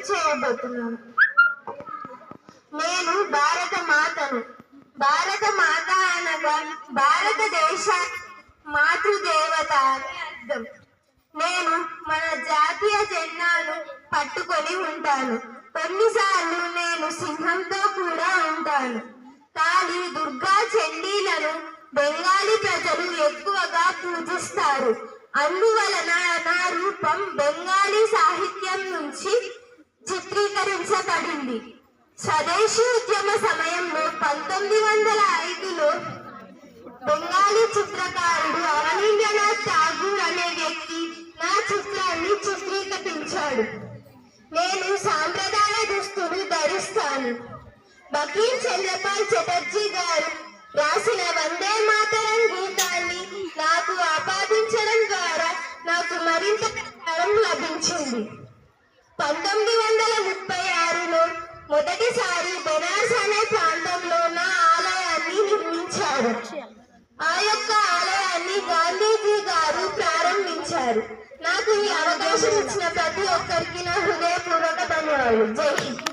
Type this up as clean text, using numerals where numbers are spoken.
చేయబోతున్నాను. నేను భారత మాతను. భారత మాత అనగా భారతదేశ మాతృదేవత అని అర్థం. నేను మన జాతీయ జెండాను పట్టుకొని ఉంటాను. కొన్నిసార్లు నేను సింహంతో కూడా ఉంటాను. కాళీ, దుర్గా, చండీలను బెంగాలీ ప్రజలు ఎక్కువగా పూజిస్తారు. అందువలన నా రూపం బెంగాలీ సాహిత్యం నుంచి చిత్రీకరించబడింది. స్వదేశీ ఉద్యమ సమయంలో 1905లో బెంగాలీ చిత్రకారుడు అవనీంద్రనాథ్ ఠాగూర్ అనే వ్యక్తి నా చిత్రాన్ని చిత్రీకరించాడు. నేను సాంప్రదాయ దుస్తులు ధరిస్తాను. బకీం చంద్రపాల్ చటర్జీ గారు రాసిన వందే మాతరం గీతాన్ని నాకు ఆపాదించడం ద్వారా నాకు మరింత ప్రచారం లభించింది. 1936లో మొదటిసారి బెనారస్ అనే ప్రాంతంలో నా ఆలయాన్ని నిర్మించారు. ఆ యొక్క ఆలయాన్ని గాంధీజీ గారు ప్రారంభించారు. నాకు ఈ అవకాశం ఇచ్చిన ప్రతి ఒక్కరికి నా హృదయపూర్వక ధన్యవాదాలు. జై హింద్.